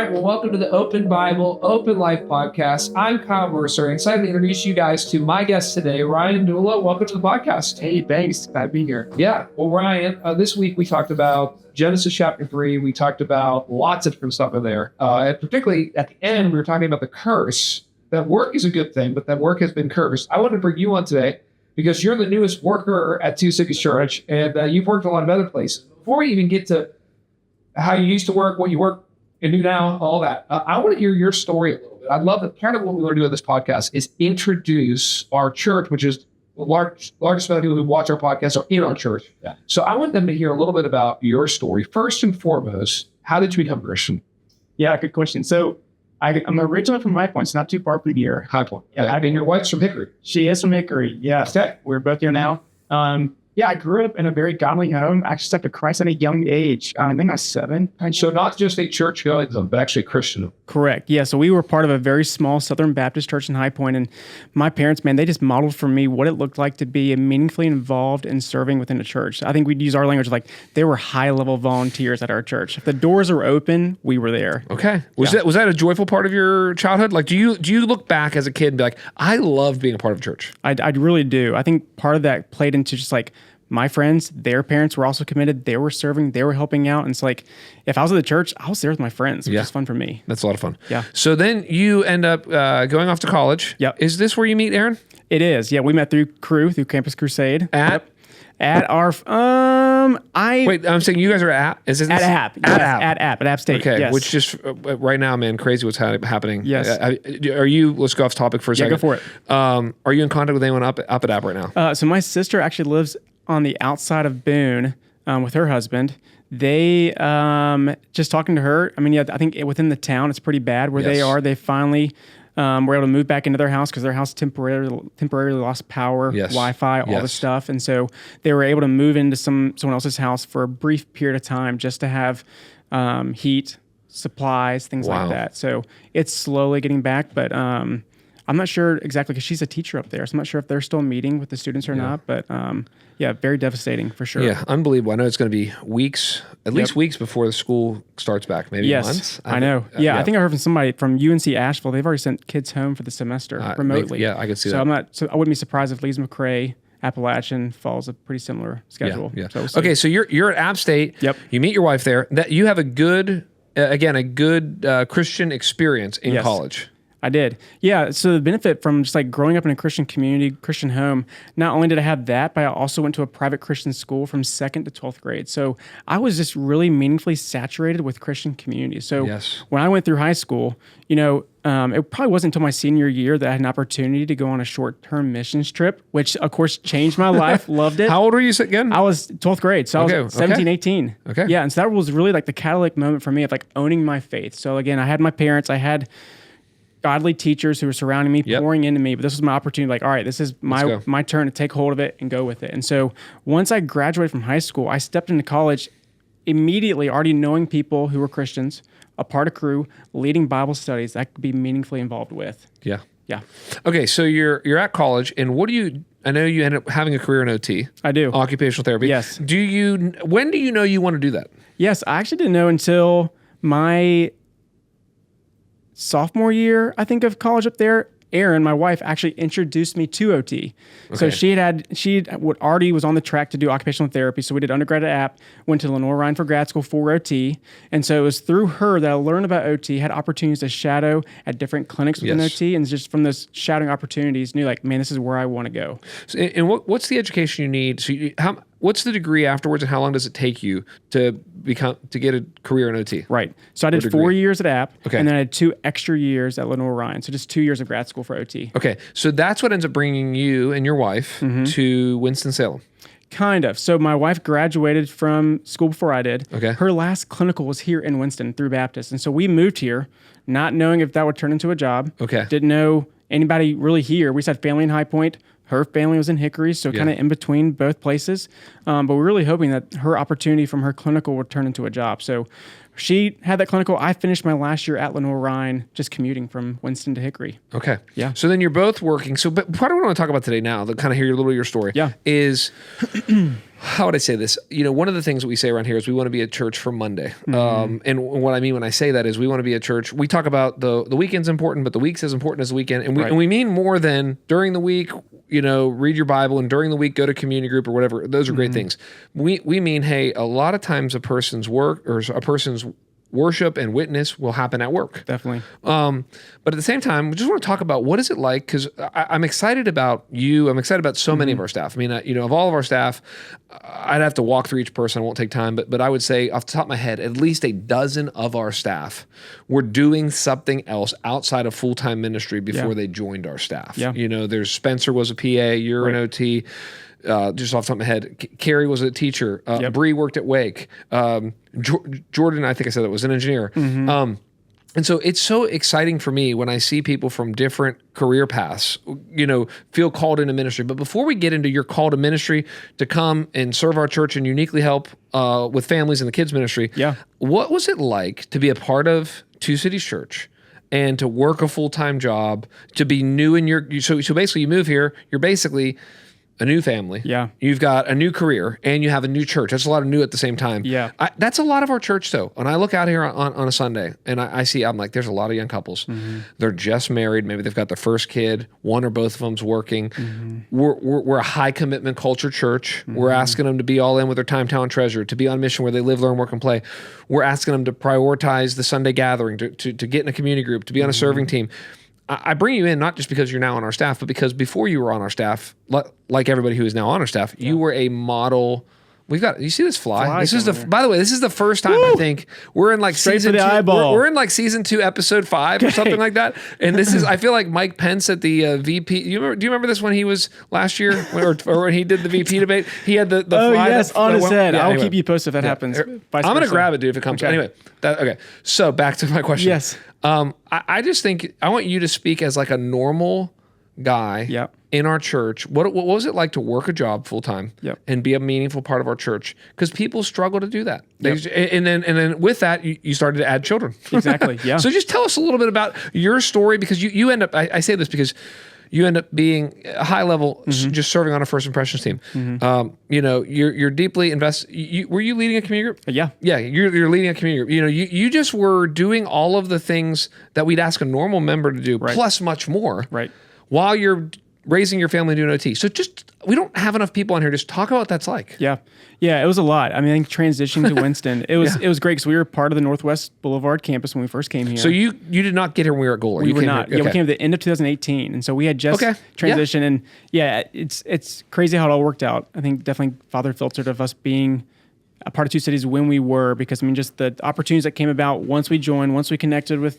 right, well, welcome to the Open Bible, Open Life podcast. I'm Kyle Mercer, excited to introduce you guys to my guest today, Ryan Dula. Welcome to the podcast. Hey, thanks. Glad to be here. Yeah, well, Ryan, this week we talked about Genesis chapter 3. We talked about lots of different stuff in there. And particularly at the end, we were talking about the curse. That work is a good thing, but that work has been cursed. I want to bring you on today because you're the newest worker at Two Cities Church, and you've worked a lot of other places. Before we even get to how you used to work, what you work and do now, all that, I want to hear your story a little bit. I'd love that. Part of what we want to do in this podcast is introduce our church, which is the largest amount of people who watch our podcast are in our church. Yeah. So I want them to hear a little bit about your story. First and foremost, how did you become a Christian? Yeah, good question. So I'm originally from High Point, so not too far from here. High Point. Yeah, and your wife's from Hickory. She is from Hickory. Yeah, Okay. we're both here now. Yeah, I grew up in a very godly home. I actually accepted Christ at a young age. I think I was 7. And so not just a church going, but actually a Christian. Correct. Yeah. So we were part of a very small Southern Baptist church in High Point, and my parents, man, they just modeled for me what it looked like to be meaningfully involved in serving within a church. I think we'd use our language like they were high-level volunteers at our church. If the doors are open, we were there. Okay. Was that a joyful part of your childhood? Like, do you look back as a kid and be like, I loved being a part of church? I really do. I think part of that played into just like my friends, their parents were also committed. They were serving. They were helping out. And it's like, if I was at the church, I was there with my friends, which is fun for me. That's a lot of fun. Yeah. So then you end up going off to college. Yep. Is this where you meet Aaron? It is. Yeah. We met through Campus Crusade. At our, Wait, I'm saying you guys are at, is this? At App. Yes, at App State. Okay. Yes. Which just, right now, man, crazy what's happening. Yes. Are you, let's go off topic for a second. Go for it. Are you in contact with anyone up at App right now? So my sister actually lives on the outside of Boone with her husband. They, just talking to her, I mean, yeah, I think within the town, it's pretty bad where they are. They finally were able to move back into their house because their house temporarily lost power, Wi-Fi, all this stuff. And so they were able to move into someone else's house for a brief period of time just to have heat, supplies, things like that. So it's slowly getting back, but I'm not sure exactly because she's a teacher up there. So I'm not sure if they're still meeting with the students or not, but yeah, very devastating for sure. Yeah, unbelievable. I know it's going to be weeks, at least weeks before the school starts back, maybe months. I know. I think I heard from somebody from UNC Asheville. They've already sent kids home for the semester remotely. I could see that. So I wouldn't be surprised if Lees McRae, Appalachian follows a pretty similar schedule. Yeah. So okay, so you're at App State. Yep. You meet your wife there. That you have a good Christian experience in college. I did. Yeah. So the benefit from just like growing up in a Christian community, Christian home, not only did I have that, but I also went to a private Christian school from 2nd to 12th grade. So I was just really meaningfully saturated with Christian community. So when I went through high school, it probably wasn't until my senior year that I had an opportunity to go on a short-term missions trip, which of course changed my life. Loved it. How old were you again? I was 12th grade. So I was 17, 18. Okay. Yeah. And so that was really like the catalytic moment for me of like owning my faith. So again, I had my parents, I had godly teachers who were surrounding me, pouring into me. But this was my opportunity. Like, all right, this is my turn to take hold of it and go with it. And so once I graduated from high school, I stepped into college immediately, already knowing people who were Christians, a part of crew, leading Bible studies that I could be meaningfully involved with. Yeah. Yeah. Okay, so you're at college, and I know you ended up having a career in OT. I do. Occupational therapy. Yes. When do you know you want to do that? Yes, I actually didn't know until my sophomore year, I think, of college up there. Erin, my wife, actually introduced me to OT. Okay. So she already was on the track to do occupational therapy. So we did undergrad at App, went to Lenore Ryan for grad school for OT. And so it was through her that I learned about OT, had opportunities to shadow at different clinics within OT. And just from those shadowing opportunities, knew like, man, this is where I want to go. So, and what's the education you need? So what's the degree afterwards, and how long does it take you to get a career in OT? Right. So I did 4 years at App, and then I had 2 extra years at Lenore Ryan. So just 2 years of grad school for OT. Okay. So that's what ends up bringing you and your wife to Winston-Salem. Kind of. So my wife graduated from school before I did. Okay. Her last clinical was here in Winston through Baptist. And so we moved here, not knowing if that would turn into a job. Okay. Didn't know anybody really here. We just had family in High Point. Her family was in Hickory, so kind of in between both places. But we're really hoping that her opportunity from her clinical would turn into a job. So she had that clinical. I finished my last year at Lenore Ryan, just commuting from Winston to Hickory. Okay. Yeah. So then you're both working. So, but part of what I want to talk about today now, to kind of hear a little bit of your story, is how would I say this? One of the things that we say around here is we want to be a church for Monday. And what I mean when I say that is we want to be a church. We talk about the weekend's important, but the week's as important as the weekend. And we mean more than during the week, read your Bible, and during the week, go to community group or whatever. Those are great things. We mean, hey, a lot of times a person's work or a person's worship and witness will happen at work. Definitely. But at the same time, we just want to talk about what is it like, because I'm excited about you. I'm excited about so many of our staff. I mean, of all of our staff, I'd have to walk through each person. I won't take time, but I would say off the top of my head, at least a dozen of our staff were doing something else outside of full-time ministry before they joined our staff. Yeah. There's Spencer was a PA, you're an OT. Just off the top of my head, Carrie was a teacher. Bree worked at Wake. Jordan, I think I said that, was an engineer. And so it's so exciting for me when I see people from different career paths, feel called into ministry. But before we get into your call to ministry to come and serve our church and uniquely help with families in the kids ministry, what was it like to be a part of Two Cities Church and to work a full-time job, to be new in so basically you move here, you're basically a new family. Yeah. You've got a new career and you have a new church. That's a lot of new at the same time. Yeah. That's a lot of our church though. When I look out here on a Sunday and I'm like, there's a lot of young couples. They're just married. Maybe they've got their first kid. One or both of them's working. We're a high commitment culture church. We're asking them to be all in with their time, talent, treasure, to be on mission where they live, learn, work, and play. We're asking them to prioritize the Sunday gathering, to get in a community group, to be on a serving team. I bring you in not just because you're now on our staff, but because before you were on our staff, like everybody who is now on our staff, you were a model. You see this fly? This is by the way, this is the first time I think we're in like season 2. We're in like season 2, episode 5 or something like that. And this is, I feel like Mike Pence at the VP. Do you remember this when he was last year or when he did the VP debate? He had the fly. Yes, on his head. I'll keep you posted if that happens. I'm going to grab it, dude, if it comes. Okay. Anyway, okay. So back to my question. Yes. I just think I want you to speak as like a normal guy in our church. What was it like to work a job full time and be a meaningful part of our church? Because people struggle to do that. And then with that, you started to add children. Exactly. Yeah. So just tell us a little bit about your story, because you end up. I say this because you end up being a high level, just serving on a first impressions team. You're deeply invested. Were you leading a community group? Yeah. You're leading a community group. You just were doing all of the things that we'd ask a normal member to do, plus much more. Right. While you're raising your family and doing OT. So we don't have enough people on here. Just talk about what that's like. Yeah. Yeah, it was a lot. I mean, I think transitioning to Winston, it was great because we were part of the Northwest Boulevard campus when we first came here. So you did not get here when we were at Golar. We were not. Yeah, we came at the end of 2018. And so we had just transitioned. And it's crazy how it all worked out. I think definitely Father filtered of us being a part of Two Cities when we were, because I mean, just the opportunities that came about once we joined, once we connected with,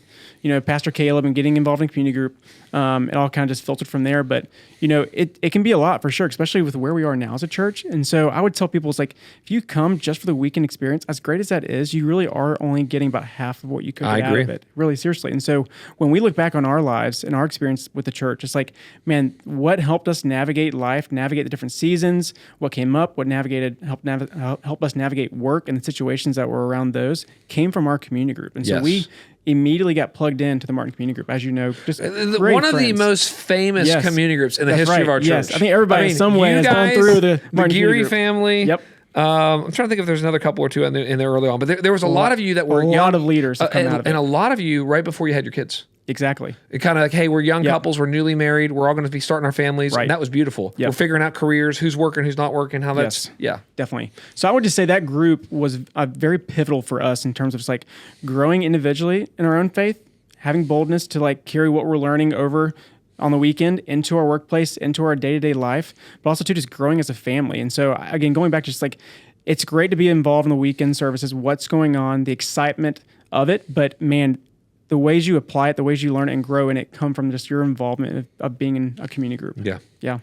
Pastor Caleb and getting involved in community group, it all kind of just filtered from there. But, it can be a lot for sure, especially with where we are now as a church. And so I would tell people, it's like, if you come just for the weekend experience, as great as that is, you really are only getting about half of what you could get out of it, really seriously. And so when we look back on our lives and our experience with the church, it's like, man, what helped us navigate life, navigate the different seasons, what came up, what helped us navigate work and the situations that were around those came from our community group. And so we immediately got plugged into the Martin Community Group, as you know. Just one of the most famous community groups in the history of our church. Yes, I think everybody in some way has gone through the Martin Geary family. Yep. I'm trying to think if there's another couple or two in there early on, but there was a lot of you that were young. A lot of leaders that come out of it. And a lot of you right before you had your kids. Exactly. It kind of like, hey, we're young couples, we're newly married, we're all going to be starting our families. Right. And that was beautiful. Yep. We're figuring out careers, who's working, who's not working, how that's, definitely. So I would just say that group was very pivotal for us in terms of just like growing individually in our own faith, having boldness to like carry what we're learning over on the weekend into our workplace, into our day-to-day life, but also to just growing as a family. And so again, going back to just like, it's great to be involved in the weekend services, what's going on, the excitement of it, but man, the ways you apply it, the ways you learn it and grow in it come from just your involvement of being in a community group. Yeah. Yeah.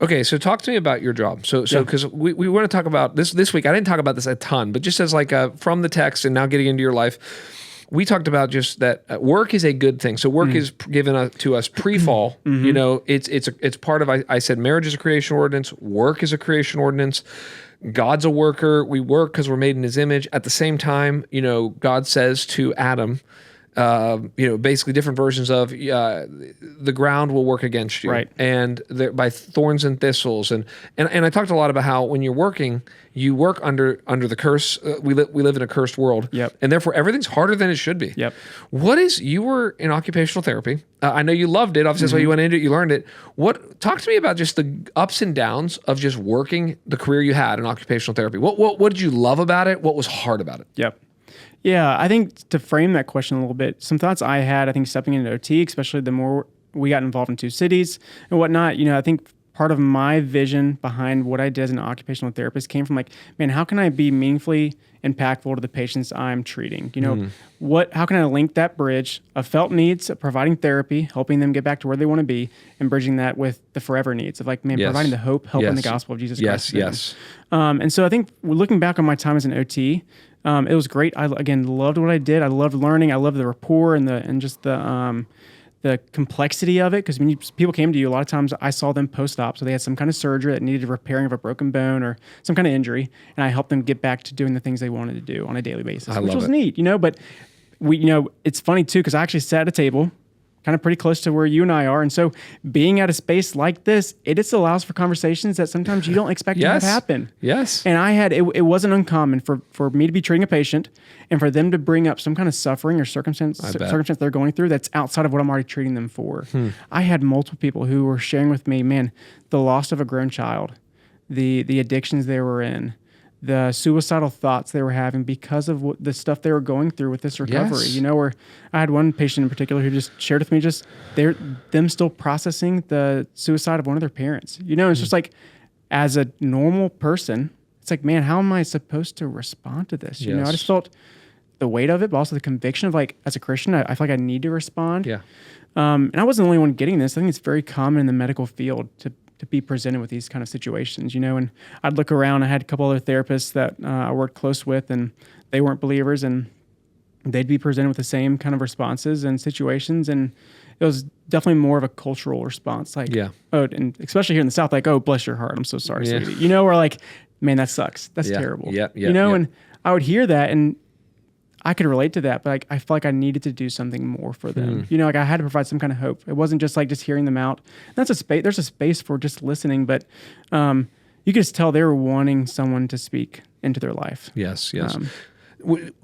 Okay. So talk to me about your job. So because we want to talk about this week, I didn't talk about this a ton, but just as like from the text and now getting into your life, we talked about just that work is a good thing. So work is given to us pre-fall. It's part of, I said marriage is a creation ordinance. Work is a creation ordinance. God's a worker. We work because we're made in his image. At the same time, God says to Adam, basically different versions of the ground will work against you, Right. and by thorns and thistles, and I talked a lot about how when you're working, you work under the curse. We live in a cursed world, Yep. and therefore everything's harder than it should be. Yep. You were in occupational therapy. I know you loved it. Obviously, that's why you went into it. You learned it. Talk to me about just the ups and downs of just working the career you had in occupational therapy. What did you love about it? What was hard about it? Yep. Yeah, I think to frame that question a little bit, some thoughts I had, I think stepping into OT, especially the more we got involved in 2 cities and whatnot, I think part of my vision behind what I did as an occupational therapist came from like, man, how can I be meaningfully impactful to the patients I'm treating? How can I link that bridge of felt needs, of providing therapy, helping them get back to where they want to be, and bridging that with the forever needs of like, man, Yes. providing the hope, help in the Yes. gospel of Jesus Yes, Christ. to them. yes. And so I think looking back on my time as an OT, it was great. I again loved what I did. I loved learning. I loved the rapport and just the complexity of it. Because when people came to you, a lot of times I saw them post-op, so they had some kind of surgery that needed a repairing of a broken bone or some kind of injury, and I helped them get back to doing the things they wanted to do on a daily basis, which was neat. But it's funny too because I actually sat at a table kind of pretty close to where you and I are. And so being at a space like this, it just allows for conversations that sometimes you don't expect to have happen. Yes. And it wasn't uncommon for me to be treating a patient and for them to bring up some kind of suffering or circumstance they're going through that's outside of what I'm already treating them for. I had multiple people who were sharing with me, man, the loss of a grown child, the addictions they were in, the suicidal thoughts they were having because of the stuff they were going through with this recovery. Yes. Where I had one patient in particular who just shared with me them still processing the suicide of one of their parents. It's just like, as a normal person, it's like, man, how am I supposed to respond to this? I just felt the weight of it, but also the conviction of like, as a Christian, I feel like I need to respond. Yeah. And I wasn't the only one getting this. I think it's very common in the medical field to be presented with these kind of situations, and I'd look around. I had a couple other therapists that I worked close with, and they weren't believers, and they'd be presented with the same kind of responses and situations, and it was definitely more of a cultural response, like, oh, and especially here in the South, like, oh, bless your heart, I'm so sorry, sweetie, or like, man, that sucks, that's terrible, and I would hear that, and I could relate to that, but like, I felt like I needed to do something more for them. Like I had to provide some kind of hope. It wasn't just like just hearing them out. That's a space. There's a space for just listening, but you could just tell they were wanting someone to speak into their life. Yes.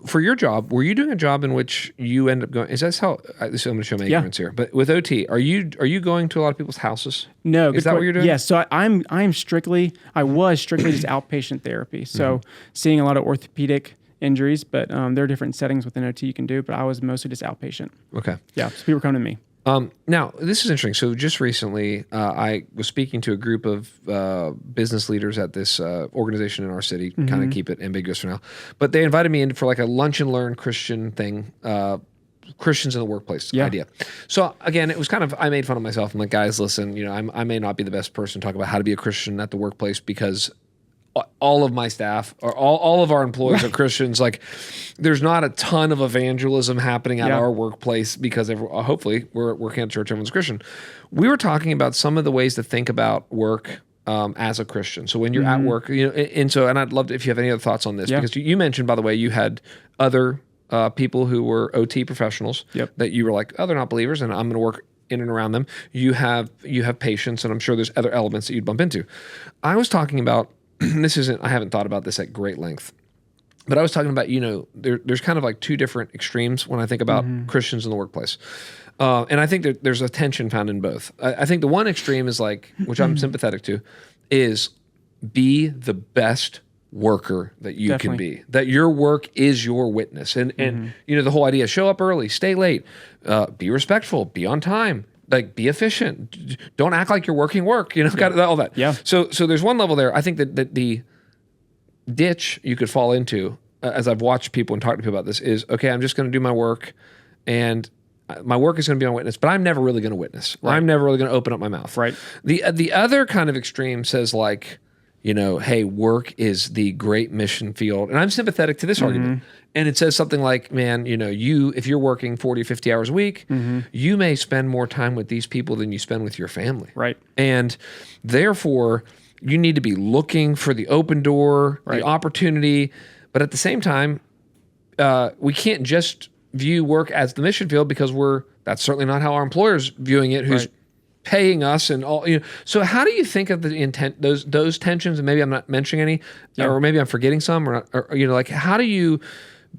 For your job, were you doing a job in which you end up going? Is that how? I'm going to show my ignorance here. But with OT, are you going to a lot of people's houses? No, is that what you're doing? Yes. So I was strictly just outpatient therapy. So seeing a lot of orthopedic injuries, but there are different settings within OT you can do, but I was mostly just outpatient. Okay. Yeah, so people come to me. Now, this is interesting. So just recently, I was speaking to a group of business leaders at this organization in our city, kind of keep it ambiguous for now, but they invited me in for like a lunch and learn Christian thing, Christians in the workplace idea. So again, it was kind of, I made fun of myself. I'm like, guys, listen, I may not be the best person to talk about how to be a Christian at the workplace because all of my staff or all of our employees are Christians. Like there's not a ton of evangelism happening at our workplace because hopefully we're working at church, everyone's Christian. We were talking about some of the ways to think about work as a Christian. So when you're at work, and I'd love to, if you have any other thoughts on this, because you mentioned, by the way, you had other people who were OT professionals that you were like, oh, they're not believers and I'm going to work in and around them. You have patients, and I'm sure there's other elements that you'd bump into. I was talking about, I haven't thought about this at great length, but I was talking about, there's kind of like 2 different extremes when I think about Christians in the workplace. And I think that there's a tension found in both. I think the one extreme is like, which I'm sympathetic to, is be the best worker that you can be, that your work is your witness. And the whole idea, show up early, stay late, be respectful, be on time. Like be efficient. Don't act like you're working work. Got all that. Yeah. So there's one level there. I think that the ditch you could fall into, as I've watched people and talked to people about this, is okay. I'm just going to do my work, and my work is going to be on witness, but I'm never really going to witness. Right. I'm never really going to open up my mouth. Right. The other kind of extreme says like, hey, work is the great mission field, and I'm sympathetic to this argument. And it says something like, man, if you're working 40, 50 hours a week, you may spend more time with these people than you spend with your family. Right. And therefore, you need to be looking for the open door, Right. the opportunity. But at the same time, we can't just view work as the mission field because that's certainly not how our employer's viewing it, who's Right. paying us and all. So how do you think of the intent, those tensions? And maybe I'm not mentioning any, or maybe I'm forgetting some, or like how do you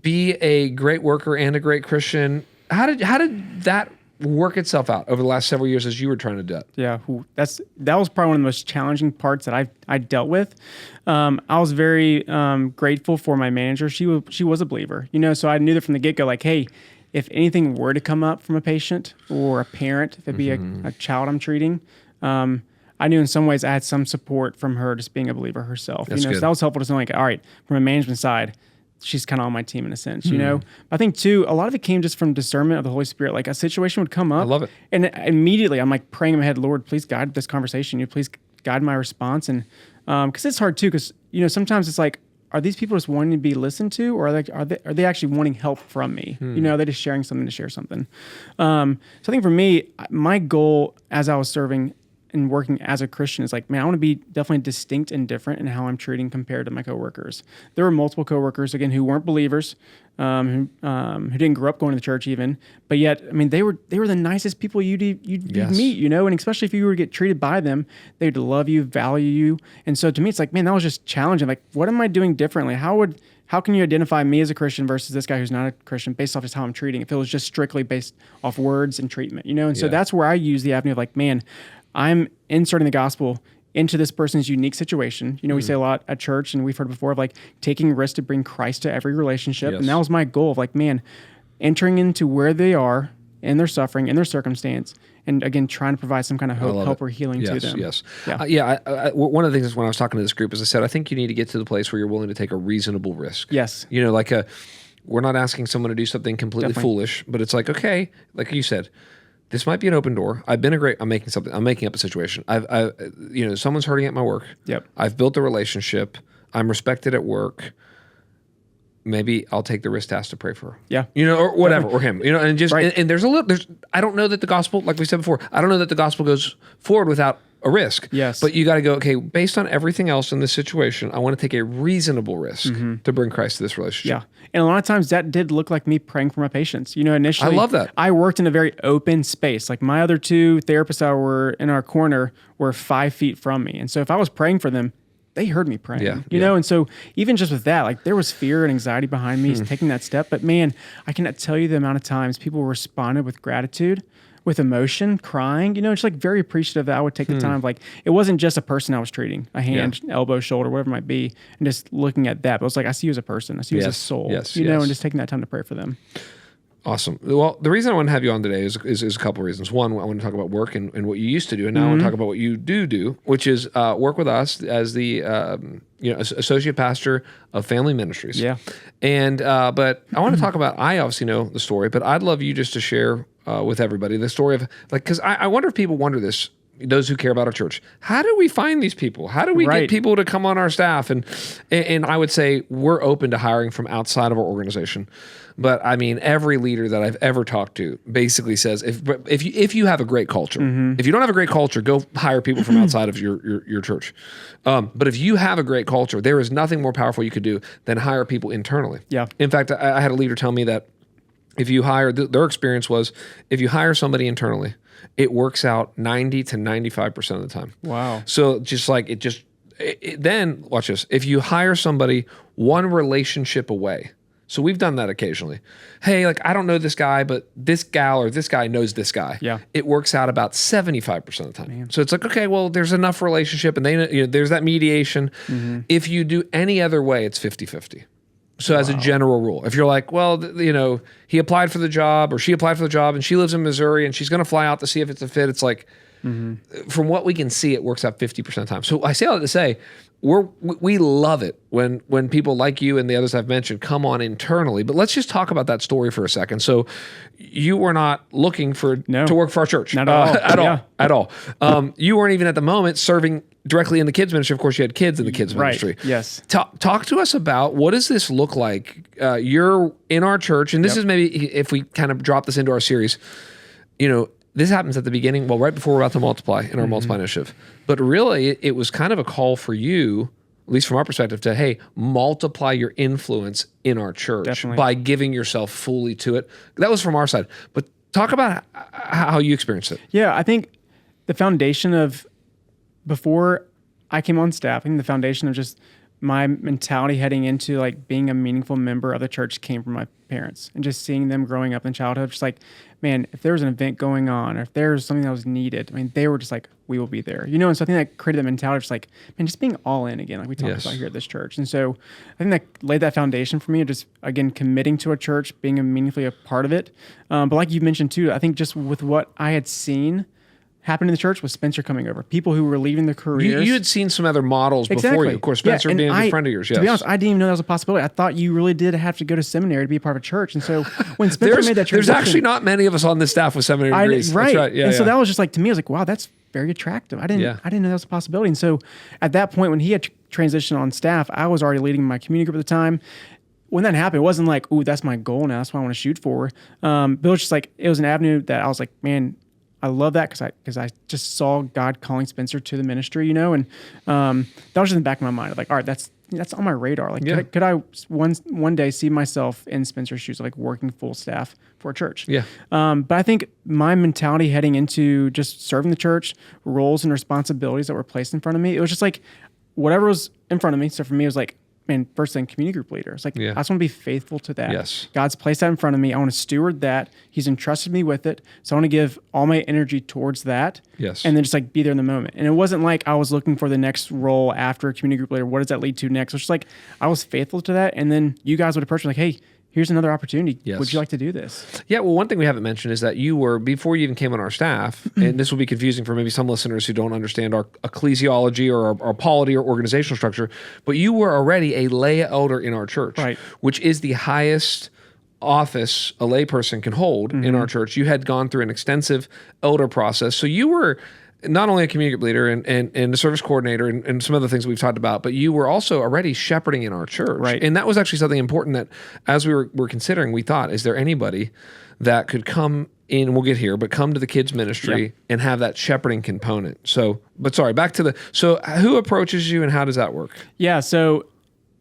be a great worker and a great Christian? How did that work itself out over the last several years as you were trying to do it? Yeah, that was probably one of the most challenging parts that I dealt with. I was very grateful for my manager. She was a believer, so I knew that from the get-go, like, hey, if anything were to come up from a patient or a parent, if it'd be a child I'm treating, I knew in some ways I had some support from her just being a believer herself. That's So good. that was helpful to know, like, all right, from a management side, she's kind of on my team in a sense, I think too, a lot of it came just from discernment of the Holy Spirit. Like a situation would come up. I love it. And immediately I'm like praying in my head, Lord, please guide this conversation. Please guide my response. And because it's hard too, because sometimes it's like, are these people just wanting to be listened to, or are they actually wanting help from me? Are they just sharing something to share something? So I think for me, my goal as I was serving and working as a Christian is like, man, I want to be definitely distinct and different in how I'm treating compared to my coworkers. There were multiple coworkers, again, who weren't believers, who didn't grow up going to the church even, but yet, I mean, they were the nicest people you'd meet, and especially if you were to get treated by them, they'd love you, value you. And so to me, it's like, man, that was just challenging. Like, what am I doing differently? How can you identify me as a Christian versus this guy who's not a Christian based off just how I'm treating? If it was just strictly based off words and treatment, And so that's where I use the avenue of like, man, I'm inserting the gospel into this person's unique situation. We say a lot at church, and we've heard before of like taking risks to bring Christ to every relationship. Yes. And that was my goal of like, man, entering into where they are in their suffering, in their circumstance, and again, trying to provide some kind of hope or healing to them. Yes. Yeah. One of the things when I was talking to this group is I said, I think you need to get to the place where you're willing to take a reasonable risk. Yes. We're not asking someone to do something completely foolish, but it's like, okay, like you said, this might be an open door. I'm making up a situation. Someone's hurting at my work. Yep. I've built a relationship. I'm respected at work. Maybe I'll take the risk to ask to pray for her. Yeah. Or whatever, or him, and just, Right. and there's I don't know that the gospel, like we said before, I don't know that the gospel goes forward without a risk. Yes. But you got to go, okay, based on everything else in this situation, I want to take a reasonable risk to bring Christ to this relationship. Yeah. And a lot of times that did look like me praying for my patients. Initially, I love that. I worked in a very open space. Like my other two therapists that were in our corner were 5 feet from me. And so if I was praying for them, they heard me praying, and so even just with that, like there was fear and anxiety behind me taking that step. But man, I cannot tell you the amount of times people responded with gratitude, with emotion, crying, just like very appreciative that I would take the time. Like it wasn't just a person I was treating, a hand, elbow, shoulder, whatever it might be, and just looking at that. But it was like, I see you as a person, I see you as a soul, and just taking that time to pray for them. Awesome. Well, the reason I want to have you on today is a couple of reasons. One, I want to talk about work and what you used to do, and now I want to talk about what you do, which is work with us as the associate pastor of Family Ministries. Yeah. And but I want to talk about. I obviously know the story, but I'd love you just to share with everybody the story of because I wonder if people wonder this. Those who care about our church, how do we find these people? How do we get people to come on our staff? And I would say we're open to hiring from outside of our organization. But I mean, every leader that I've ever talked to basically says if you have a great culture, if you don't have a great culture, go hire people from outside of your church. But if you have a great culture, there is nothing more powerful you could do than hire people internally. Yeah. In fact, I had a leader tell me that if you hire, their experience was if you hire somebody internally, it works out 90 to 95% of the time. Wow. So just like then watch this. If you hire somebody one relationship away, so we've done that occasionally. Hey, like I don't know this guy, but this gal or this guy knows this guy. Yeah. It works out about 75% of the time. Man. So it's like, okay, well, there's enough relationship and there's that mediation. If you do any other way, it's 50-50. So as a general rule, if you're like, well, he applied for the job or she applied for the job and she lives in Missouri and she's going to fly out to see if it's a fit. It's like, from what we can see, it works out 50% of the time. So I say all that to say, we love it when people like you and the others I've mentioned come on internally. But let's just talk about that story for a second. So you were not looking to work for our church. Not at all. At all. You weren't even at the moment serving directly in the kids ministry. Of course, you had kids in the kids ministry. Yes. Talk to us about what does this look like? You're in our church, and this is maybe if we kind of drop this into our series, this happens at the beginning, well, right before we're about to multiply in our multiply initiative. But really, it was kind of a call for you, at least from our perspective, to, hey, multiply your influence in our church by giving yourself fully to it. That was from our side. But talk about how you experienced it. Yeah, I think the foundation of, before I came on staff, I think the foundation of just my mentality heading into like being a meaningful member of the church came from my parents, and just seeing them growing up in childhood, just like, man, if there was an event going on, or if there was something that was needed, I mean, they were just like, we will be there, you know? And so I think that created that mentality of just like, man, just being all in again, like we talked about here at this church. And so I think that laid that foundation for me of just, again, committing to a church, being meaningfully a part of it. But like you mentioned too, I think just with what I had seen happened in the church with Spencer coming over, people who were leaving their careers. You had seen some other models before you. Of course, Spencer being a good friend of yours. Yes. To be honest, I didn't even know that was a possibility. I thought you really did have to go to seminary to be a part of a church. And so when Spencer made that transition, there's actually not many of us on this staff with seminary degrees. Right. That's right. Yeah, and so that was just like, to me, I was like, wow, that's very attractive. I didn't know that was a possibility. And so at that point, when he had transitioned on staff, I was already leading my community group at the time. When that happened, it wasn't like, ooh, that's my goal now. That's what I want to shoot for. But it was just like, it was an avenue that I was like, man, I love that because I just saw God calling Spencer to the ministry, you know, and that was just in the back of my mind. Like, all right, that's on my radar. Like, could I one day see myself in Spencer's shoes, like working full staff for a church? Yeah. But I think my mentality heading into just serving the church, roles and responsibilities that were placed in front of me, it was just like whatever was in front of me. So for me, it was like, man, first thing, community group leader. It's like, I just want to be faithful to that. Yes. God's placed that in front of me. I want to steward that. He's entrusted me with it. So I want to give all my energy towards that. Yes. And then just like be there in the moment. And it wasn't like I was looking for the next role after a community group leader. What does that lead to next? It's just like, I was faithful to that. And then you guys would approach me like, hey, here's another opportunity. Yes. Would you like to do this? Yeah, well, one thing we haven't mentioned is that you were, before you even came on our staff, and this will be confusing for maybe some listeners who don't understand our ecclesiology or our polity or organizational structure, but you were already a lay elder in our church, right, which is the highest office a lay person can hold in our church. You had gone through an extensive elder process. So you were not only a community group leader and a service coordinator and some other things we've talked about, but you were also already shepherding in our church. Right. And that was actually something important that as we were considering, we thought, is there anybody that could come in, we'll get here, but come to the kids ministry and have that shepherding component. So, but sorry, back to so who approaches you and how does that work? Yeah. So,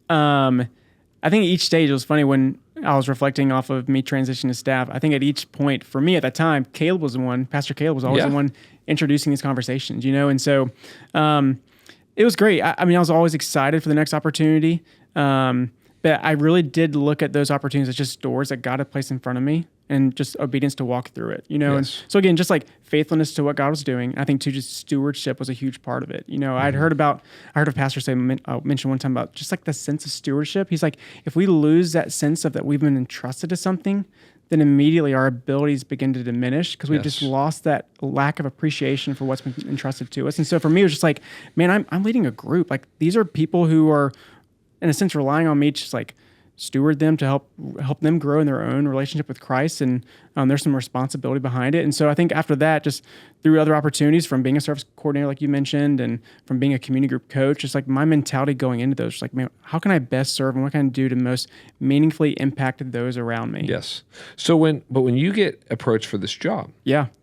I think each stage, it was funny when I was reflecting off of me transitioning to staff. I think at each point for me at that time, Caleb was the one, Pastor Caleb was always the one introducing these conversations, you know? And so, it was great. I mean, I was always excited for the next opportunity. But I really did look at those opportunities as just doors that God had placed in front of me and just obedience to walk through it, you know? Yes. And so again, just like faithfulness to what God was doing. I think too, just stewardship was a huge part of it. You know, I heard a pastor mention one time about just like the sense of stewardship. He's like, if we lose that sense of that we've been entrusted to something, then immediately our abilities begin to diminish because we've just lost that lack of appreciation for what's been entrusted to us. And so for me, it was just like, man, I'm leading a group. Like these are people who are, in a sense, relying on me to just like steward them to help them grow in their own relationship with Christ. And there's some responsibility behind it. And so I think after that, just through other opportunities from being a service coordinator, like you mentioned, and from being a community group coach, just like my mentality going into those, just like, man, how can I best serve and what can I do to most meaningfully impact those around me? Yes. So when you get approached for this job,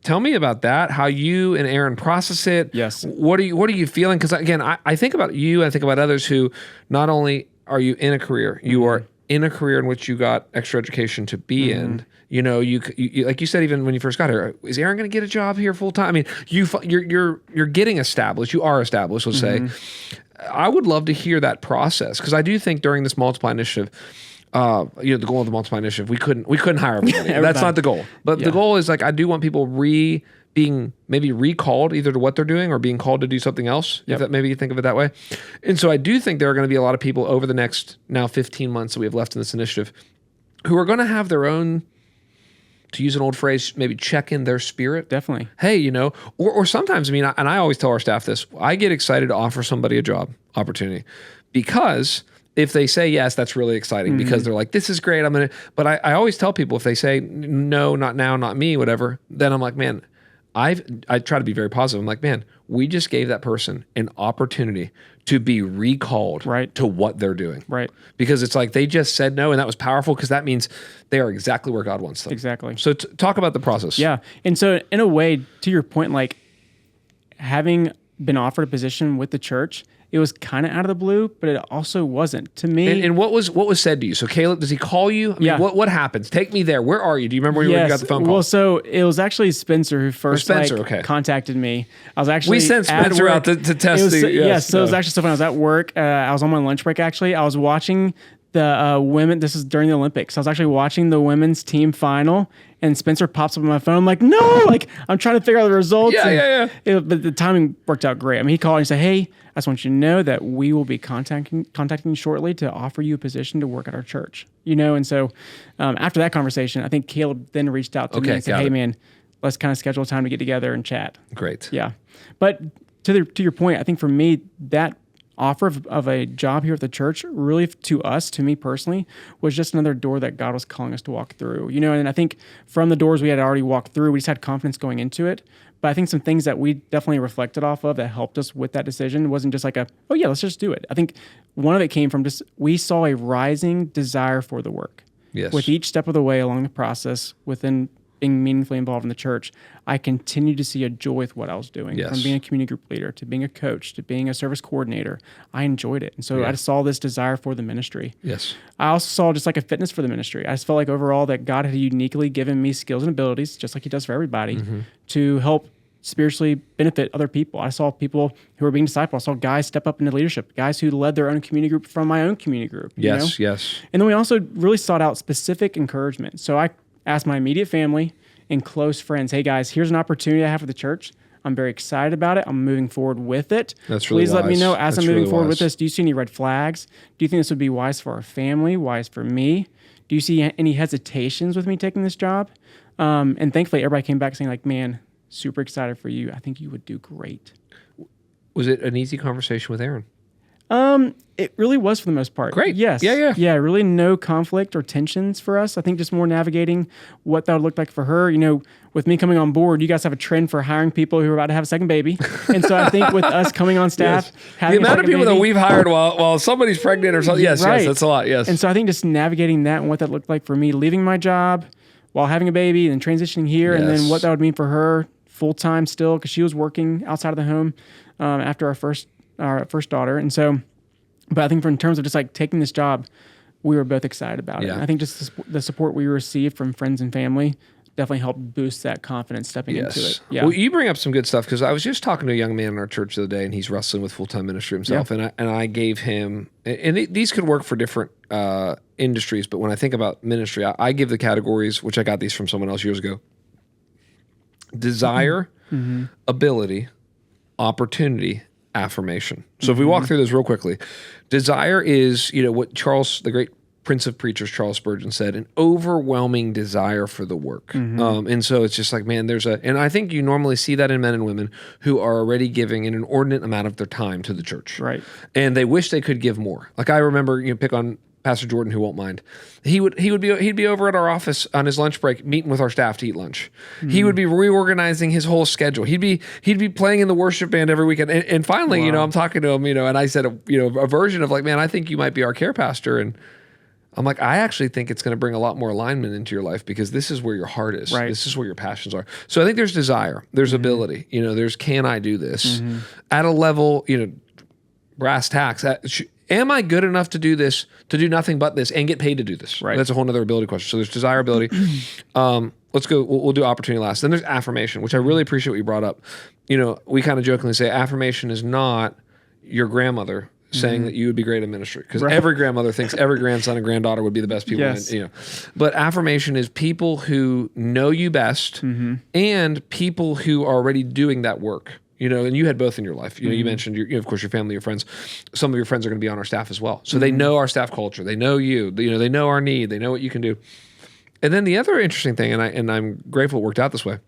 tell me about that, how you and Aaron process it. Yes. What are you feeling? Because again, I think about you, I think about others who not only are you in a career, you are in a career in which you got extra education to be in. You know, you like you said, even when you first got here, is Aaron going to get a job here full time? I mean, you're getting established. You are established, let's say. I would love to hear that process because I do think during this multiply initiative, the goal of the multiply initiative, we couldn't hire everybody. That's not the goal. But the goal is like I do want people being maybe recalled either to what they're doing or being called to do something else, if that maybe you think of it that way. And so I do think there are going to be a lot of people over the next now 15 months that we have left in this initiative who are going to have their own, to use an old phrase, maybe check in their spirit. Definitely. Hey, you know, or sometimes, I mean, and I always tell our staff this, I get excited to offer somebody a job opportunity because if they say yes, that's really exciting because they're like, this is great. But I always tell people if they say no, not now, not me, whatever, then I'm like, man, I try to be very positive. I'm like, man, we just gave that person an opportunity to be recalled Right. to what they're doing. Right. Because it's like they just said no, and that was powerful because that means they are exactly where God wants them. Exactly. So talk about the process. Yeah. And so in a way, to your point, like having been offered a position with the church, it was kind of out of the blue, but it also wasn't to me. And what was said to you? So Caleb, does he call you? I mean, Yeah. what happens? Take me there. Where are you? Do you remember when you got the phone call? Well, so it was actually Spencer who first Spencer, okay. contacted me. I was actually We sent at Spencer work. out to test It was, the- yeah, yes, so it was no. actually so funny. I was at work. I was on my lunch break, actually. I was watching the women. This is during the Olympics. I was actually watching the women's team final, and Spencer pops up on my phone. I'm like, no, like I'm trying to figure out the results. Yeah. But the timing worked out great. I mean, he called and said, hey, I just want you to know that we will be contacting you shortly to offer you a position to work at our church. And so after that conversation, I think Caleb then reached out to me Okay, and said, got hey, it. man, let's kind of schedule a time to get together and chat. Great. Yeah. But to your point, I think for me, that offer of a job here at the church really to me personally was just another door that God was calling us to walk through. And I think from the doors we had already walked through, we just had confidence going into it. But I think some things that we definitely reflected off of that helped us with that decision wasn't just like oh yeah, let's just do it. I think one of it came from just we saw a rising desire for the work. Yes. With each step of the way along the process within being meaningfully involved in the church, I continued to see a joy with what I was doing. Yes. From being a community group leader to being a coach to being a service coordinator, I enjoyed it. And so Yeah. I just saw this desire for the ministry. Yes. I also saw just like a fitness for the ministry. I just felt like overall that God had uniquely given me skills and abilities, just like he does for everybody, to help spiritually benefit other people. I saw people who were being discipled. I saw guys step up into leadership, guys who led their own community group from my own community group. Yes. Yes. And then we also really sought out specific encouragement. So I asked my immediate family and close friends, hey guys, here's an opportunity I have for the church. I'm very excited about it. I'm moving forward with it. That's really Please let me wise. know as That's I'm moving really forward wise. with this. Do you see any red flags? Do you think this would be wise for our family, wise for me? Do you see any hesitations with me taking this job? And thankfully, everybody came back saying like, man, super excited for you. I think you would do great. Was it an easy conversation with Aaron? It really was for the most part. Great. Yes. Yeah. Really no conflict or tensions for us. I think just more navigating what that would look like for her. With me coming on board, you guys have a trend for hiring people who are about to have a second baby. And so I think with us coming on staff, having The a amount of second people that baby- we've hired while somebody's pregnant or something. Yes, Right. yes, that's a lot. Yes. And so I think just navigating that and what that looked like for me, leaving my job while having a baby and then transitioning here, and then Yes. what that would mean for her full-time still, because she was working outside of the home after our first daughter. And so, but I think in terms of just like taking this job, we were both excited about it. Yeah. And I think just the support we received from friends and family definitely helped boost that confidence stepping into it. Yeah. Well, you bring up some good stuff because I was just talking to a young man in our church the other day, and he's wrestling with full-time ministry himself. Yeah. And I gave him, and these could work for different industries, but when I think about ministry, I give the categories, which I got these from someone else years ago: desire, ability, opportunity, affirmation. So if we walk through those real quickly, desire is, what the great Prince of Preachers, Charles Spurgeon, said, an overwhelming desire for the work. And so it's just like, man, and I think you normally see that in men and women who are already giving an inordinate amount of their time to the church. Right. And they wish they could give more. Like I remember, pick on Pastor Jordan, who won't mind. He'd be over at our office on his lunch break, meeting with our staff to eat lunch. He would be reorganizing his whole schedule. He'd be playing in the worship band every weekend. And finally, I'm talking to him, and I said, a version of like, man, I think you might be our care pastor. And I'm like, I actually think it's going to bring a lot more alignment into your life because this is where your heart is. Right. This is where your passions are. So I think there's desire, there's ability, there's can I do this at a level, brass tacks. Am I good enough to do this, to do nothing but this, and get paid to do this? Right. That's a whole other ability question. So there's desirability. Let's go. We'll do opportunity last. Then there's affirmation, which I really appreciate what you brought up. We kind of jokingly say affirmation is not your grandmother saying that you would be great in ministry, because every grandmother thinks every grandson and granddaughter would be the best people. Yes. But affirmation is people who know you best and people who are already doing that work. And you had both in your life. You mentioned, of course, your family, your friends. Some of your friends are going to be on our staff as well. So they know our staff culture. They know you. They know our need. They know what you can do. And then the other interesting thing, and I'm grateful it worked out this way,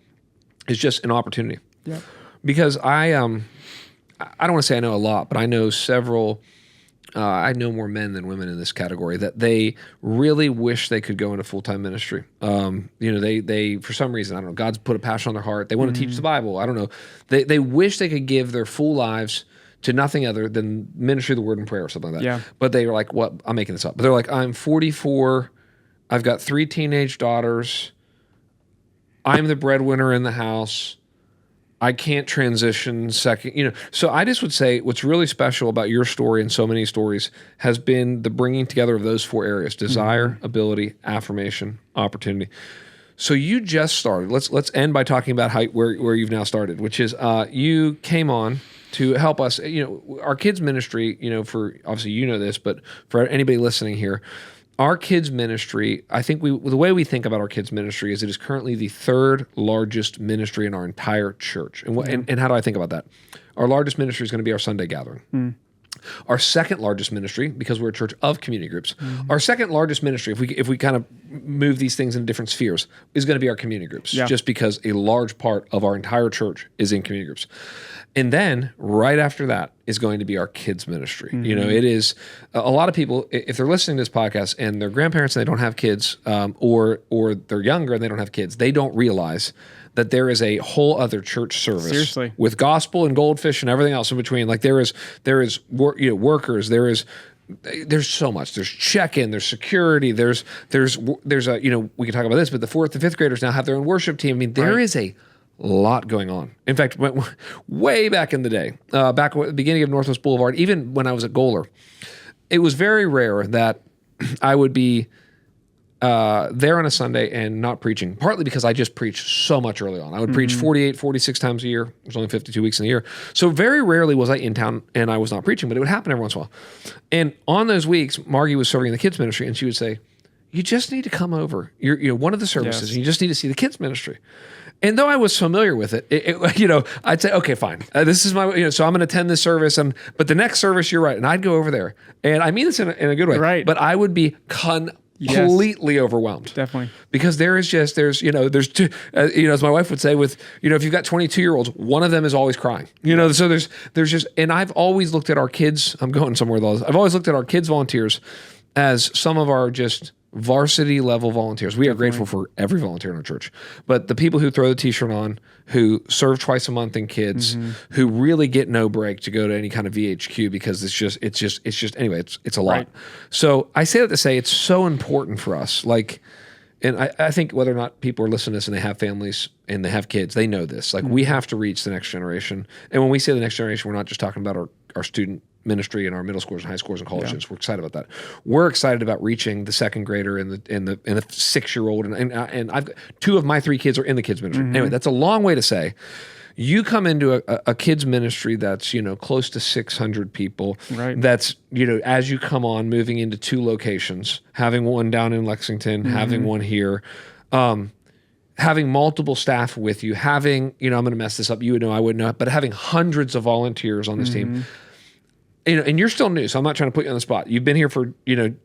is just an opportunity. Yeah. Because I don't want to say I know a lot, but I know several. I know more men than women in this category that they really wish they could go into full-time ministry. They for some reason, I don't know, God's put a passion on their heart. They want to teach the Bible. I don't know. They wish they could give their full lives to nothing other than ministry of the word and prayer or something like that. Yeah. But they were like, what? I'm making this up. But they're like, I'm 44. I've got 3 teenage daughters. I'm the breadwinner in the house. I can't transition second. So I just would say what's really special about your story and so many stories has been the bringing together of those 4 areas: desire, ability, affirmation, opportunity. So you just started. Let's end by talking about where you've now started, which is you came on to help us. Our kids ministry. For obviously this, but for anybody listening here, our kids ministry. I think the way we think about our kids ministry is it is currently the 3rd largest ministry in our entire church. And how do I think about that? Our largest ministry is going to be our Sunday gathering. Our second largest ministry, because we're a church of community groups, our second largest ministry, if we kind of move these things into different spheres, is going to be our community groups, just because a large part of our entire church is in community groups. And then right after that is going to be our kids ministry. It is a lot of people, if they're listening to this podcast and they're grandparents and they don't have kids, or they're younger and they don't have kids, they don't realize that there is a whole other church service with gospel and goldfish and everything else in between. Like there is workers, there's so much. There's check-in, there's security, there's a, we can talk about this, but the 4th and 5th graders now have their own worship team. I mean, there is a lot going on. In fact, way back in the day, back at the beginning of Northwest Boulevard, even when I was at Goler, it was very rare that I would be there on a Sunday and not preaching, partly because I just preached so much early on. I would preach 48, 46 times a year. There's only 52 weeks in a year. So very rarely was I in town and I was not preaching, but it would happen every once in a while. And on those weeks, Margie was serving in the kids ministry and she would say, you just need to come over. You're one of the services and you just need to see the kids ministry. And though I was familiar with it, I'd say, okay, fine. This is my, so I'm going to attend this service, but the next service, you're right. And I'd go over there. And I mean this in a good way. Right. But I would be completely overwhelmed. Definitely. Because there's two, as my wife would say, if you've got 22-year-olds, one of them is always crying. So there's just, and I've always looked at our kids, I'm going somewhere with all this. I've always looked at our kids volunteers as some of our just varsity level volunteers. We are grateful for every volunteer in our church, but the people who throw the t-shirt on, who serve twice a month in kids, who really get no break to go to any kind of VHQ because it's just anyway, it's a lot. Right. So I say that to say it's so important for us. And I think whether or not people are listening to this and they have families and they have kids, they know this. We have to reach the next generation. And when we say the next generation, we're not just talking about our student ministry and our middle schoolers and high schoolers and college students. We're excited about that. We're excited about reaching the 2nd grader and the 6-year-old. And I've got 2 of my 3 kids are in the kids ministry. Anyway, that's a long way to say you come into a kids ministry that's, close to 600 people. Right. That's, as you come on, moving into 2 locations, having one down in Lexington, having one here, having multiple staff with you, having, I'm going to mess this up, you would know, I wouldn't know, but having hundreds of volunteers on this team. And you're still new, so I'm not trying to put you on the spot. You've been here for,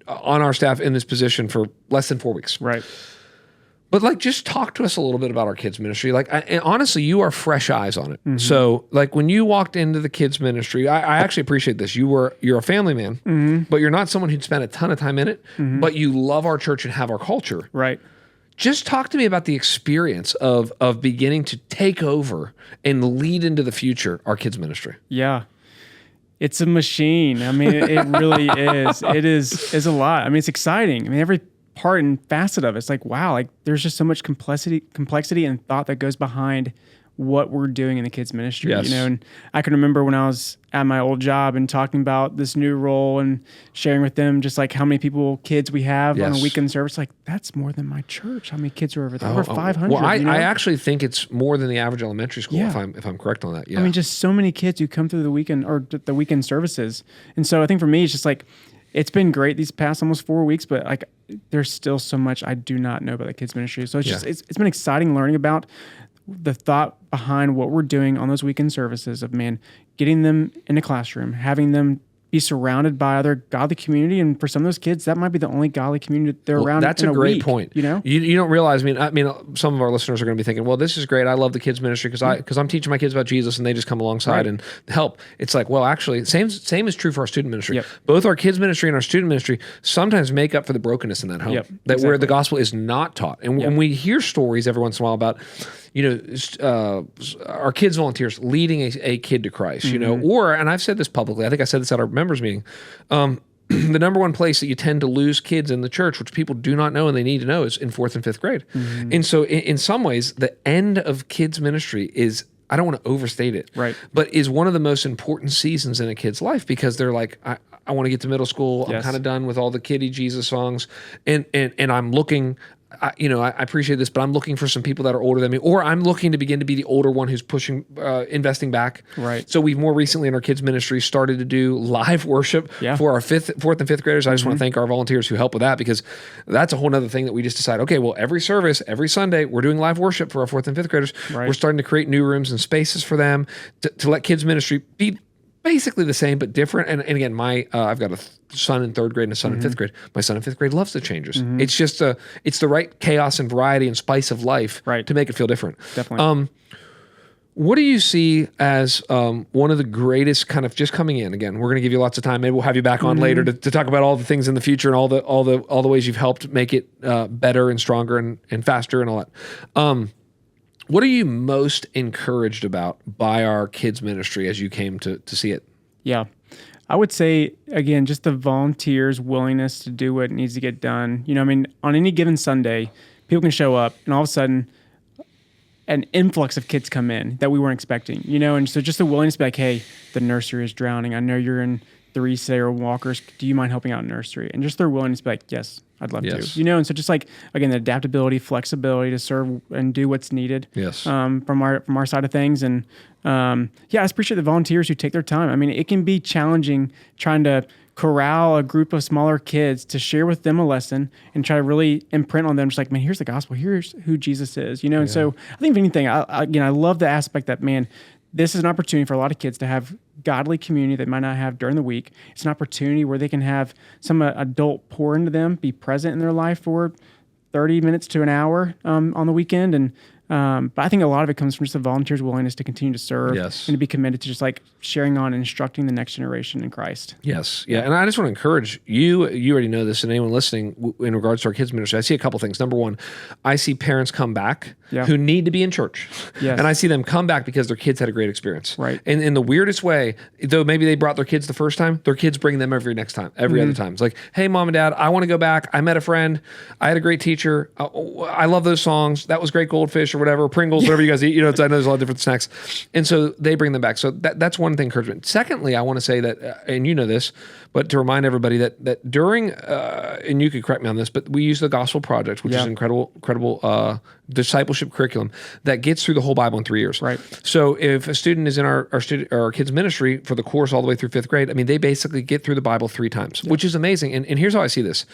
on our staff in this position for less than 4 weeks. Right. But just talk to us a little bit about our kids ministry. And honestly, you are fresh eyes on it. So when you walked into the kids ministry, I actually appreciate this. You're a family man, but you're not someone who'd spent a ton of time in it, but you love our church and have our culture. Right. Just talk to me about the experience of beginning to take over and lead into the future our kids ministry. Yeah. It's a machine. I mean, it really is. It is a lot. I mean, it's exciting. I mean, every part and facet of it's wow, there's just so much complexity and thought that goes behind what we're doing in the kids ministry. Yes. And I can remember when I was at my old job and talking about this new role and sharing with them just how many kids we have on a weekend service. That's more than my church. How many kids are over there? Over 500. Well, I actually think it's more than the average elementary school. If I'm correct on that. Yeah. I mean, just so many kids who come through the weekend or the weekend services. And so I think for me, it's just it's been great these past almost 4 weeks, but there's still so much I do not know about the kids ministry. So it's just, it's been exciting learning about the thought behind what we're doing on those weekend services of getting them in a classroom, having them be surrounded by other godly community. And for some of those kids, that might be the only godly community they're around. That's in a great week, point. You don't realize, I mean, some of our listeners are going to be thinking, well, this is great. I love the kids ministry because I'm teaching my kids about Jesus and they just come alongside and help. It's well, actually, same is true for our student ministry. Yep. Both our kids ministry and our student ministry sometimes make up for the brokenness in that home where the gospel is not taught. And when we hear stories every once in a while about, our kids volunteers leading a kid to Christ, or, and I've said this publicly, I think I said this at our members meeting, the number one place that you tend to lose kids in the church, which people do not know and they need to know, is in 4th and 5th grade. And so in some ways, the end of kids ministry is, I don't want to overstate it, right, but is one of the most important seasons in a kid's life, because they're like, I want to get to middle school. I'm kind of done with all the kiddie Jesus songs. And I'm looking, I appreciate this, but I'm looking for some people that are older than me, or I'm looking to begin to be the older one who's pushing, investing back. Right. So we've more recently in our kids ministry started to do live worship for our 4th and 5th graders. I just want to thank our volunteers who help with that, because that's a whole nother thing that we just decided, okay, well, every service, every Sunday, we're doing live worship for our 4th and 5th graders. Right. We're starting to create new rooms and spaces for them to let kids ministry be basically the same but different. And again, I've got a son in 3rd grade and a son in 5th grade. My son in 5th grade loves the changes. It's just it's the right chaos and variety and spice of life to make it feel different. Definitely. What do you see as one of the greatest, kind of just coming in again? We're going to give you lots of time. Maybe we'll have you back on later to talk about all the things in the future and all the ways you've helped make it better and stronger and faster and all that. What are you most encouraged about by our kids ministry as you came to see it? Yeah. I would say, again, just the volunteers' willingness to do what needs to get done. On any given Sunday, people can show up and all of a sudden an influx of kids come in that we weren't expecting, and so just the willingness to be like, hey, the nursery is drowning. I know you're in 3-Sayer Walkers. Do you mind helping out in nursery? And just their willingness to be like, yes, I'd love to, and so just like, again, the adaptability, flexibility to serve and do what's needed from our side of things. And I just appreciate the volunteers who take their time. I mean, it can be challenging trying to corral a group of smaller kids to share with them a lesson and try to really imprint on them, just like, man, here's the gospel, here's who Jesus is, and so I think if anything, I love the aspect that, man, this is an opportunity for a lot of kids to have godly community they might not have during the week. It's an opportunity where they can have some adult pour into them, be present in their life for 30 minutes to an hour on the weekend. And but I think a lot of it comes from just the volunteers' willingness to continue to serve and to be committed to just like sharing on and instructing the next generation in Christ. Yes. Yeah. And I just want to encourage you already know this, and anyone listening in regards to our kids ministry, I see a couple things. Number one, I see parents come back who need to be in church. Yes. And I see them come back because their kids had a great experience. Right. And in the weirdest way, though maybe they brought their kids the first time, their kids bring them every other time. It's like, hey, mom and dad, I want to go back. I met a friend. I had a great teacher. I love those songs. That was great, Goldfish or whatever, Pringles, whatever you guys eat. I know there's a lot of different snacks. And so they bring them back. So that's one thing, encouragement. Secondly, I want to say that, and you know this, but to remind everybody that during, and you could correct me on this, but we use the Gospel Project, which is an incredible discipleship curriculum that gets through the whole Bible in 3 years. Right. So if a student is in our kids ministry for the course all the way through 5th grade, I mean, they basically get through the Bible 3 times, which is amazing. And here's how I see this.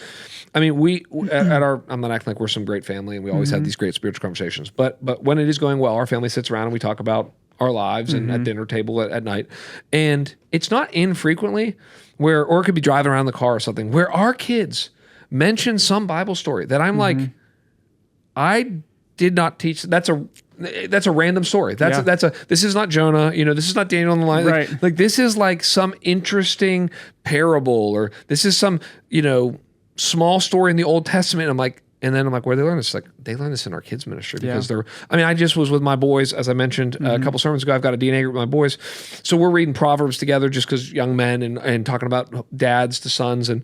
I mean, we at our, I'm not acting like we're some great family and we always have these great spiritual conversations, but when it is going well, our family sits around and we talk about our lives and at dinner table at night. And it's not infrequently or it could be driving around the car or something, where our kids mention some Bible story that I'm like, I did not teach. That's a random story. This is not Jonah, this is not Daniel on the line. Right. Like this is like some interesting parable, or this is some, small story in the Old Testament. I'm like, and then I'm like, where they learn this? Like, they learn this in our kids ministry because I just was with my boys, as I mentioned a couple sermons ago. I've got a DNA group with my boys. So we're reading Proverbs together just because young men and talking about dads to sons. And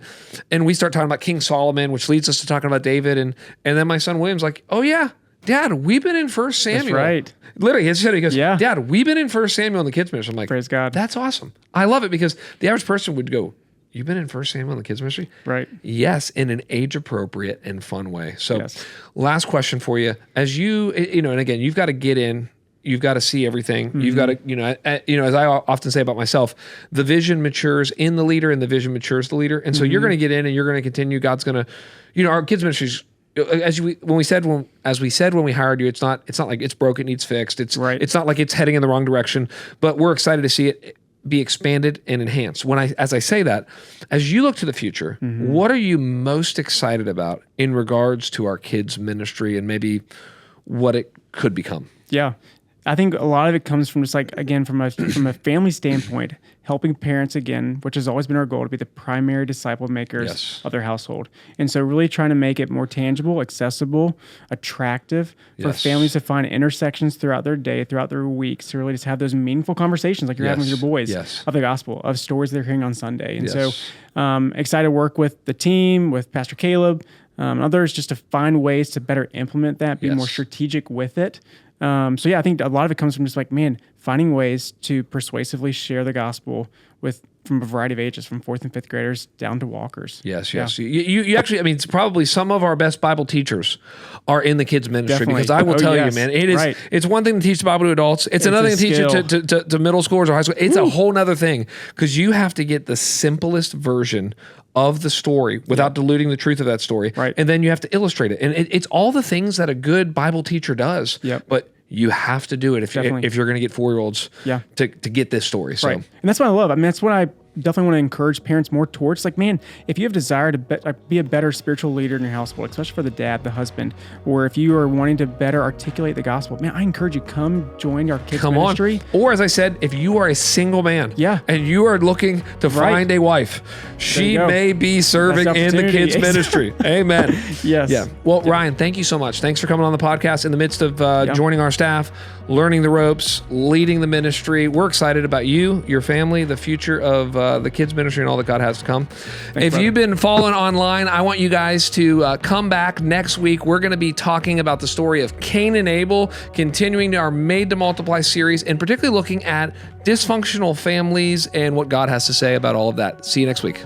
we start talking about King Solomon, which leads us to talking about David. And then my son William's like, oh yeah, Dad, we've been in 1 Samuel. That's right. Literally, he goes, Dad, we've been in 1 Samuel in the kids ministry. I'm like, praise God. That's awesome. I love it because the average person would go, you've been in 1 Samuel in the kids ministry? Right. Yes, in an age-appropriate and fun way. So last question for you. As you, and again, you've got to get in, you've got to see everything. You've got to, as I often say about myself, the vision matures in the leader and the vision matures the leader. And so you're going to get in and you're going to continue. God's going to, our kids ministries, as we said when we hired you, it's not like it's broken, needs fixed. It's not like it's heading in the wrong direction, but we're excited to see it be expanded and enhanced. As I say that, as you look to the future, what are you most excited about in regards to our kids ministry and maybe what it could become? Yeah. I think a lot of it comes from just like, again, from a family standpoint, helping parents again, which has always been our goal, to be the primary disciple makers of their household. And so really trying to make it more tangible, accessible, attractive for families to find intersections throughout their day, throughout their weeks, to really just have those meaningful conversations like you're having with your boys of the gospel, of stories they're hearing on Sunday. And so excited to work with the team, with Pastor Caleb, and others, just to find ways to better implement that, be more strategic with it. So yeah, I think a lot of it comes from just like, man, finding ways to persuasively share the gospel from a variety of ages, from 4th and 5th graders down to walkers. Yes. You actually, I mean, it's probably some of our best Bible teachers are in the kids ministry. Because I will tell you, man, it's one thing to teach the Bible to adults. It's another thing to teach it to middle schoolers or high school. It's a whole nother thing, because you have to get the simplest version of the story without diluting the truth of that story. Right. And then you have to illustrate it. And it's all the things that a good Bible teacher does. But you have to do it if you're going to get 4-year-olds to get this story. So. And that's what I love. I mean, that's what I definitely want to encourage parents more towards. Like, man, if you have desire to be a better spiritual leader in your household, especially for the dad, the husband, or if you are wanting to better articulate the gospel, man, I encourage you, come join our kids ministry. Or as I said, if you are a single man and you are looking to find a wife, she may be serving in the kids ministry. Amen. Well, Ryan, thank you so much. Thanks for coming on the podcast in the midst of joining our staff, learning the ropes, leading the ministry. We're excited about you, your family, the future of the kids ministry and all that God has to come. If you've been following online, I want you guys to come back next week. We're going to be talking about the story of Cain and Abel, continuing our Made to Multiply series, and particularly looking at dysfunctional families and what God has to say about all of that. See you next week.